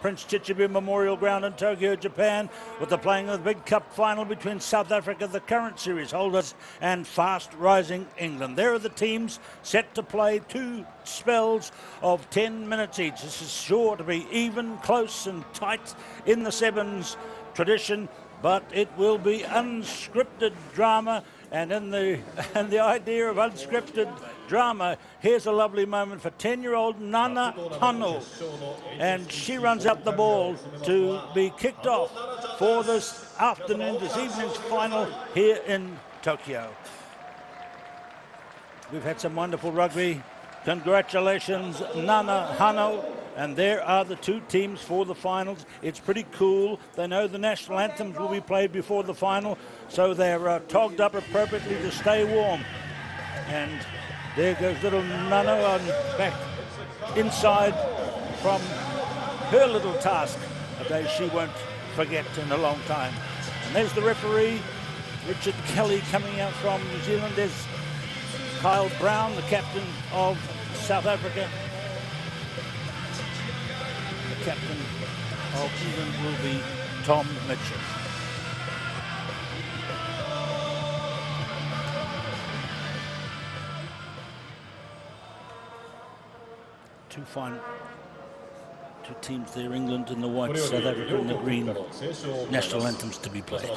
Prince Chichibu Memorial Ground in Tokyo, Japan, with the playing of the big cup final between South Africa, the current series holders, and fast rising England. There are the teams set to play 2 spells of 10 minutes each. This is sure to be even, close and tight in the sevens tradition, but it will be unscripted drama. And in the idea of unscripted drama, here's a lovely moment for 10-year-old Nana Hano. And she runs up the ball to be kicked off for this evening's final here in Tokyo. We've had some wonderful rugby. Congratulations, Nana Hano. And there are the 2 teams for the finals. It's pretty cool. They know the national anthems will be played before the final, so they're togged up appropriately to stay warm. And there goes little Nano on back inside from her little task, a day she won't forget in a long time. And there's the referee, Richard Kelly, coming out from New Zealand. There's Kyle Brown, the captain of South Africa. Captain of England will be Tom Mitchell. Two teams there, England in the white, South Africa in the green. National anthems to be played.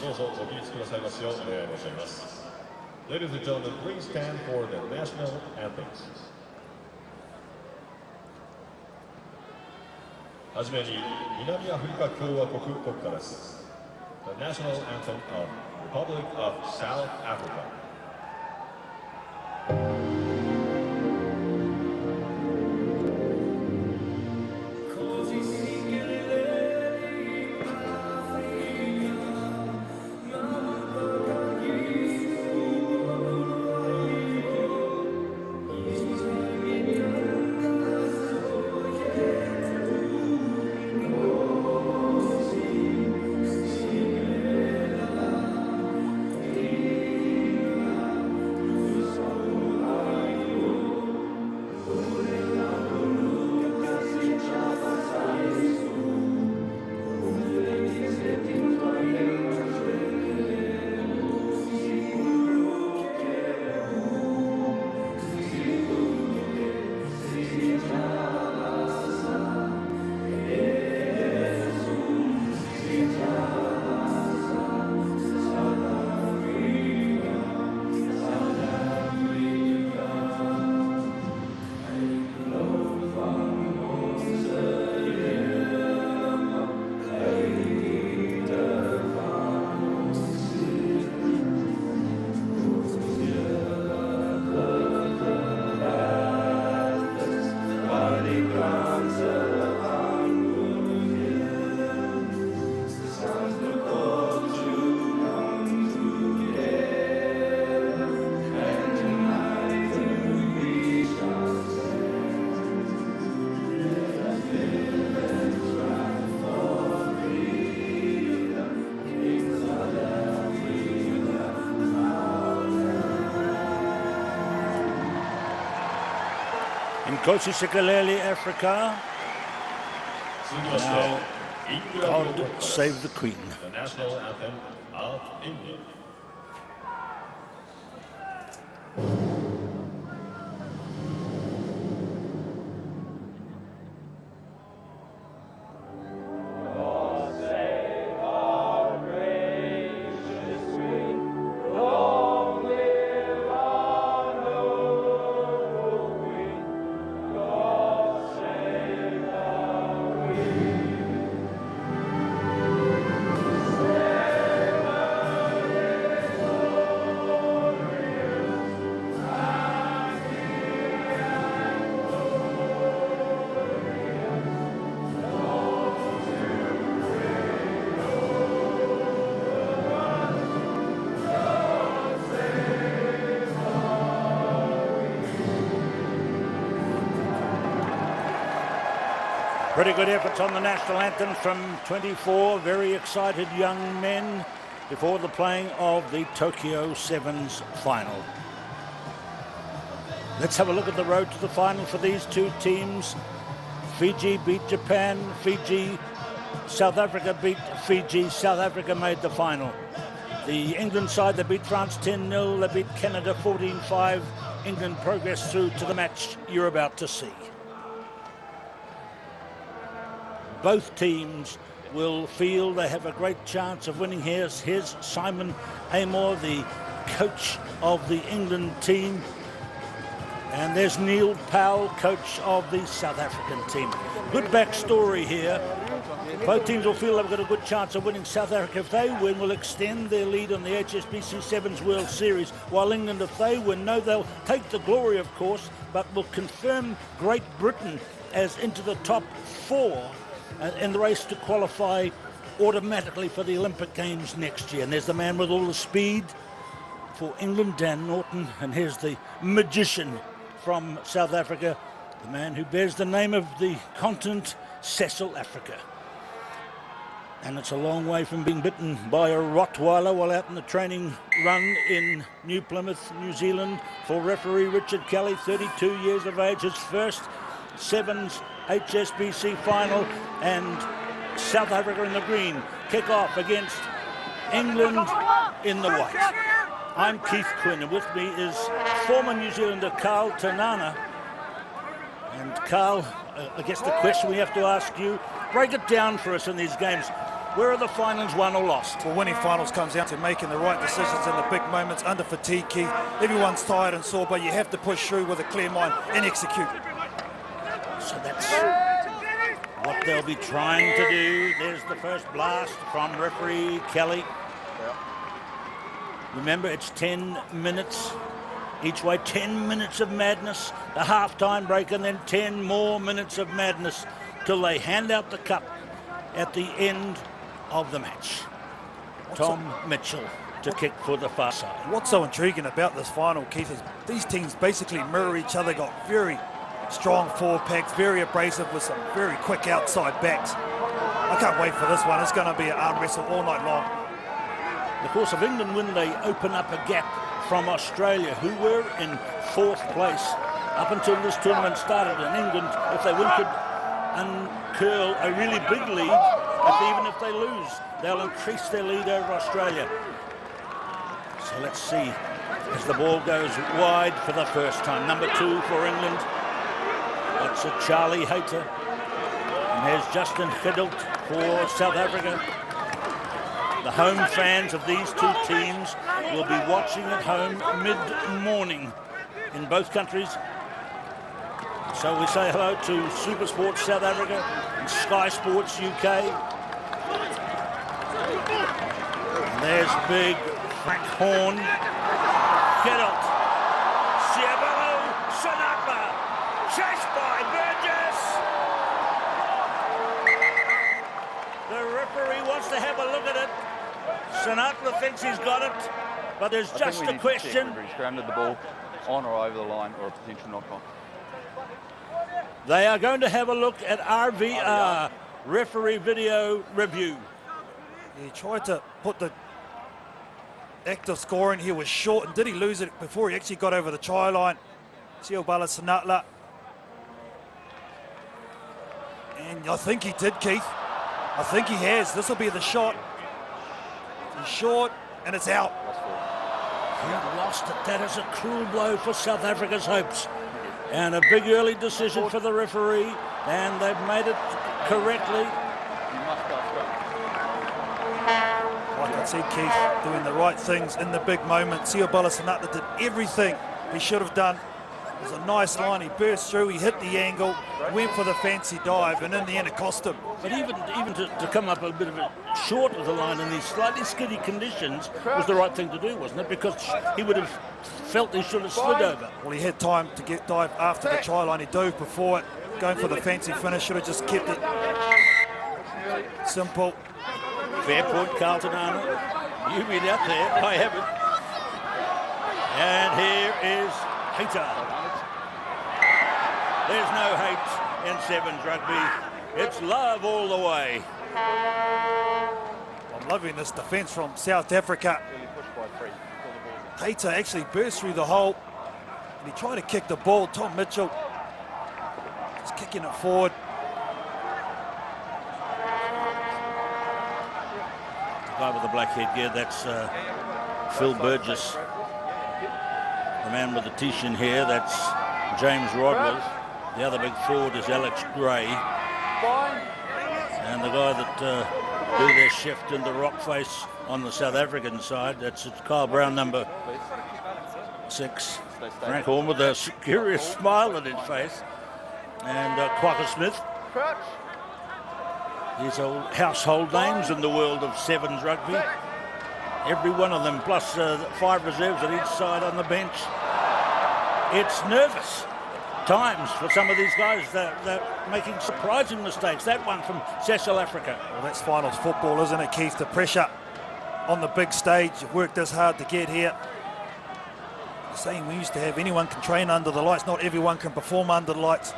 Ladies and gentlemen, please stand for the national anthems. はじめに南アフリカ共和国国歌です。The National Anthem of Republic of South Africa. Kosi Sikaleli, Africa. Now, God save the Queen. The national anthem of England. Pretty good efforts on the national anthem from 24 very excited young men before the playing of the Tokyo Sevens final. Let's have a look at the road to the final for these 2 teams. Fiji beat Japan. Fiji South Africa beat Fiji. South Africa made the final. The England side, they beat France 10-0. They beat Canada 14-5. England progressed through to the match you're about to see. Both teams will feel they have a great chance of winning here. Here's Simon Amor, the coach of the England team. And there's Neil Powell, coach of the South African team. Good backstory here. Both teams will feel they've got a good chance of winning. South Africa, if they win, will extend their lead on the HSBC Sevens World Series, while England, if they win, no, they'll take the glory, of course, but will confirm Great Britain as into the top 4 in the race to qualify automatically for the Olympic Games next year. And there's the man with all the speed for England, Dan Norton, and here's the magician from South Africa, the man who bears the name of the continent, Cecil Africa. And it's a long way from being bitten by a Rottweiler while out in the training run in New Plymouth, New Zealand, for referee Richard Kelly, 32 years of age, his first Sevens HSBC final, and South Africa in the green, kick off against England in the white. I'm Keith Quinn, and with me is former New Zealander Carl Tanana. And Carl, I guess the question we have to ask you, break it down for us in these games. Where are the finals won or lost? Well, winning finals comes down to making the right decisions in the big moments under fatigue, Keith. Everyone's tired and sore, but you have to push through with a clear mind and execute. So that's what they'll be trying to do. There's the first blast from referee Kelly. Remember, it's 10 minutes each way, 10 minutes of madness, the half-time break, and then 10 more minutes of madness till they hand out the cup at the end of the match. Tom Mitchell to kick for the far side. What's so intriguing about this final, Keith, is these teams basically mirror each other, got very strong forward packs, very abrasive with some very quick outside backs. I can't wait for this one. It's going to be an arm wrestle all night long. Of course, if England win, they open up a gap from Australia, who were in 4th place up until this tournament started. And England, if they win, could uncurl a really big lead. Even if they lose, they'll increase their lead over Australia. So let's see as the ball goes wide for the first time. Number 2 for England. That's a Charlie Hayter. And there's Justin Hiddelt for South Africa. The home fans of these two teams will be watching at home mid-morning in both countries. So we say hello to Super Sports South Africa and Sky Sports UK. And there's big Frank Horn. Hiddelt. Siabelo Sinatla. Chased by Burgess. The referee wants to have a look at it. Sinatla thinks he's got it, but there's just a question. He's grounded the ball on or over the line, or a potential knock-on. They are going to have a look at RVR, referee video review. He tried to put the act of scoring here was short, and did he lose it before he actually got over the try line? Siobala Sinatla. And I think he did, Keith. I think he has. This will be the shot. He's short, and it's out. He lost it. That is a cruel blow for South Africa's hopes. And a big early decision for the referee, and they've made it correctly. Like I said, Keith, doing the right things in the big moment. Siobala Sinatla did everything he should have done. It was a nice line. He burst through, he hit the angle, went for the fancy dive, and in the end it cost him. But even to come up a bit of a short of the line in these slightly skiddy conditions was the right thing to do, wasn't it? Because he would have felt he should have slid over. Well, he had time to get dive after the try line. He dove before it, going for the fancy finish. Should have just kept it simple. Fair point, Carlton Arnold. You read out there. I have it. And here is Hayter. There's no hate in Sevens rugby. It's love all the way. I'm loving this defence from South Africa. Hayter actually burst through the hole, and he tried to kick the ball. Tom Mitchell just kicking it forward. guy with the black headgear, that's Phil Burgess. The man with the Titian hair, that's James Rodwell. The other big forward is Alex Gray. And the guy that do their shift in the rock face on the South African side, that's Kyle Brown, number 6. Frank Horn with a curious smile on his face. And Quacker Smith. These are household names in the world of sevens rugby. Every one of them, plus 5 reserves at each side on the bench. It's nervous times for some of these guys. They're making surprising mistakes. That one from South Africa. Well, that's finals football, isn't it, Keith? The pressure on the big stage. You've worked this hard to get here. The saying we used to have, anyone can train under the lights. Not everyone can perform under the lights.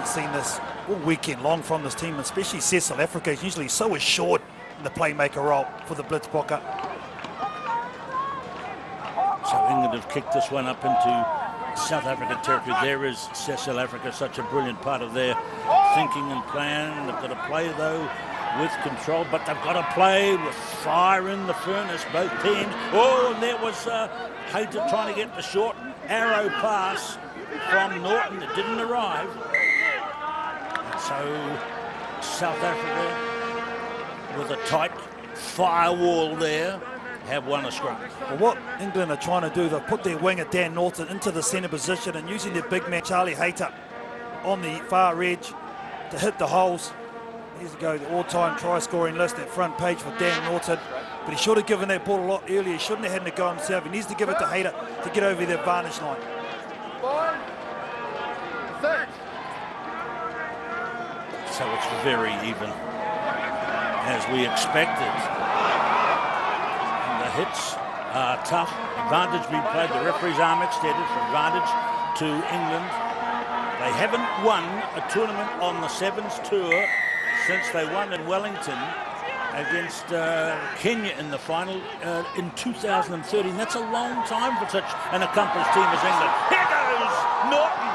Seen this all weekend long from this team, especially South Africa is usually so assured in the playmaker role for the Blitzbokker. So England have kicked this one up into South African territory. There is South Africa, such a brilliant part of their thinking and plan. They've got to play though with control, but they've got to play with fire in the furnace, both teams. Oh, and there was Hayter trying to get the short arrow pass from Norton. It didn't arrive. So South Africa, with a tight firewall there, have won a scrum. Well, what England are trying to do, they've put their winger Dan Norton into the centre position and using their big man Charlie Hayter on the far edge to hit the holes. Here's to go, the all-time try-scoring list, that front page for Dan Norton. But he should have given that ball a lot earlier. He shouldn't have had to go himself. He needs to give it to Hayter to get over the advantage line. So it's very even, as we expected. And the hits are tough. Advantage being played. The referee's arm extended for advantage to England. They haven't won a tournament on the Sevens tour since they won in Wellington against Kenya in the final in 2013. That's a long time for such an accomplished team as England. Here goes Norton.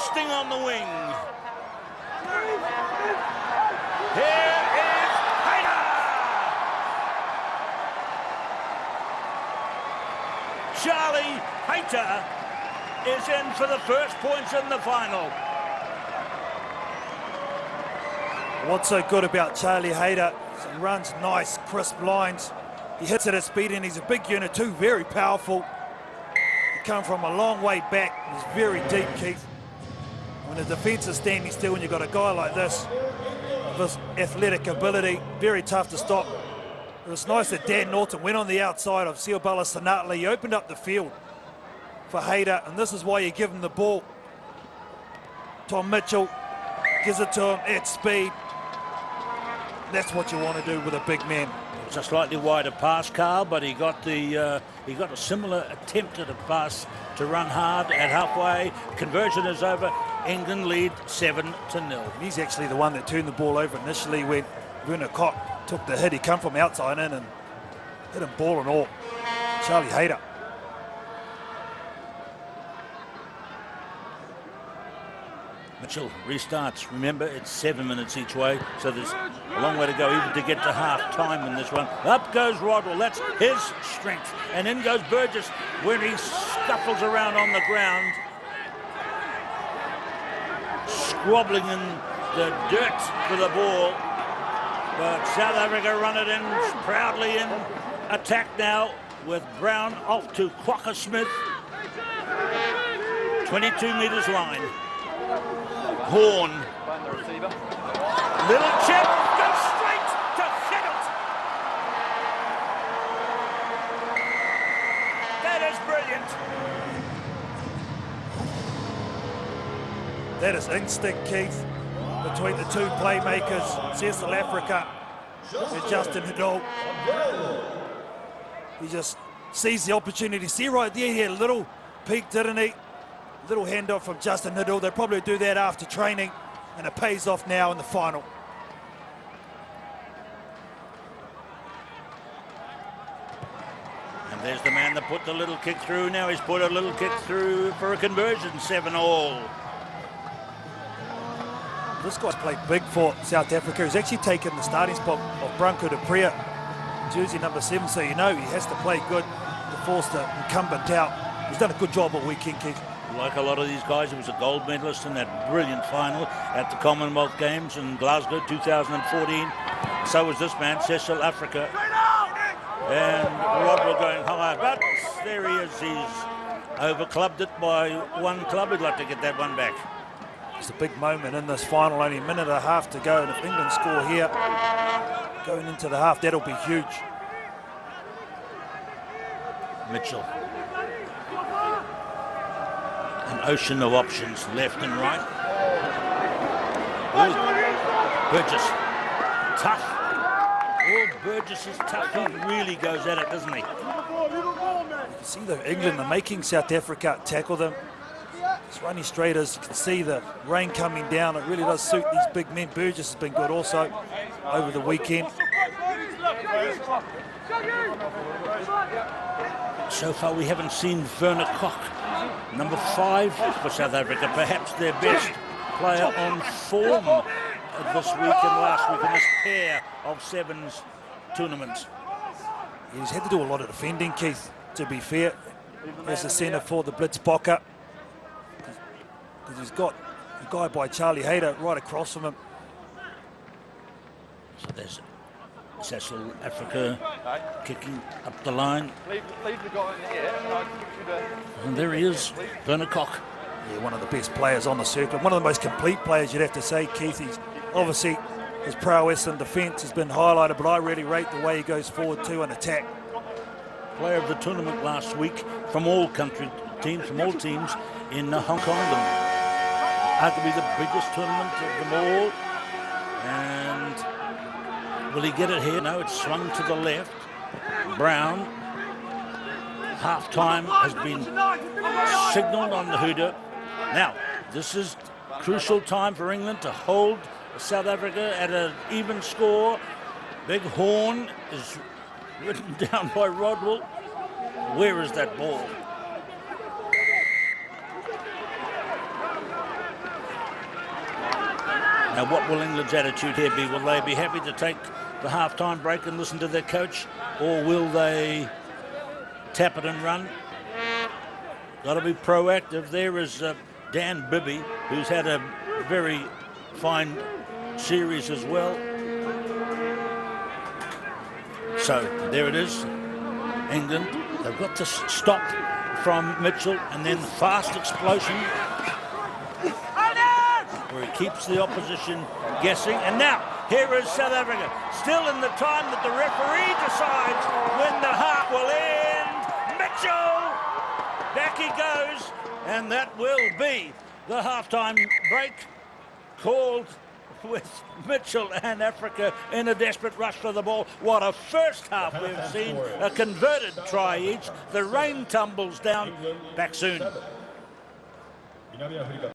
Sting on the wing. Here is Hayter! Charlie Hayter is in for the first points in the final. What's so good about Charlie Hayter? He runs nice, crisp lines. He hits it at speed and he's a big unit too, very powerful. He come from a long way back. He's very deep, Keith. When the defence is standing still and you've got a guy like this athletic ability, very tough to stop. It was nice that Dan Norton went on the outside of Siobala Sinatli. He opened up the field for Hayter, and this is why you give him the ball. Tom Mitchell gives it to him at speed. That's what you want to do with a big man. It's a slightly wider pass, Carl, but he got a similar attempt at a pass to run hard at halfway. Conversion is over. England lead 7-0. He's actually the one that turned the ball over initially when Werner Koch took the hit. He come from outside in and hit him ball and all. Charlie Hayter. Mitchell restarts. Remember, it's 7 minutes each way, so there's a long way to go even to get to half time in this one. Up goes Rodwell. That's his strength. And in goes Burgess when he scuffles around on the ground, squabbling in the dirt for the ball. But South Africa run it in proudly in attack now with Brown off to Quacker Smith. 22 metres line. Horn. Little chip, goes straight to Hiddle. That is brilliant. That is instinct, Keith, between the two playmakers, South Africa and Justin Hiddle. He just sees the opportunity. See right there, he had a little peek, didn't he? Little handoff from Justin Hiddle. They'll probably do that after training, and it pays off now in the final. And there's the man that put the little kick through. Now he's put a little kick through for a conversion, 7-all. This guy's played big for South Africa. He's actually taken the starting spot of Branko de Prea, jersey number 7, so you know he has to play good to force the incumbent out. He's done a good job all weekend, Keith. Like a lot of these guys, he was a gold medalist in that brilliant final at the Commonwealth Games in Glasgow 2014. So was this man, South Africa. And Rodwell going high, but there he is. He's over-clubbed it by one club. He'd like to get that one back. It's a big moment in this final, only a minute and a half to go, and if England score here, going into the half, that'll be huge. Mitchell. An ocean of options, left and right. Ooh. Burgess. Tough. Oh, Burgess is tough. He really goes at it, doesn't he? You can see the England are making South Africa tackle them. It's running straight, as you can see the rain coming down. It really does suit these big men. Burgess has been good also over the weekend. So far we haven't seen Werner Koch, number 5 for South Africa, perhaps their best player on form this week and last week in this pair of sevens tournaments. He's had to do a lot of defending, Keith, to be fair, as the centre for the Blitzbokker. Because he's got a guy by Charlie Hayter right across from him. So there's South Africa kicking up the line. And there he is, Werner Koch. Yeah, one of the best players on the circuit. One of the most complete players, you'd have to say, Keith. He's obviously, his prowess in defence has been highlighted, but I really rate the way he goes forward to an attack. Player of the tournament last week from all country teams, from all teams in Hong Kong. Arguably the biggest tournament of them all. And will he get it here? No, it's swung to the left. Brown. Half-time has been signalled on the hooter. Now, this is crucial time for England to hold South Africa at an even score. Big horn is written down by Rodwell. Where is that ball? Now, what will England's attitude here be? Will they be happy to take the half-time break and listen to their coach, or will they tap it and run? Got to be proactive. There is Dan Bibby, who's had a very fine series as well. So there it is, England. They've got to stop from Mitchell, and then the fast explosion where he keeps the opposition guessing. And now, here is South Africa, still in the time that the referee decides when the half will end. Mitchell! Back he goes, and that will be the halftime break called with Mitchell and Africa in a desperate rush for the ball. What a first half we've seen. A converted try each. The rain tumbles down. Back soon.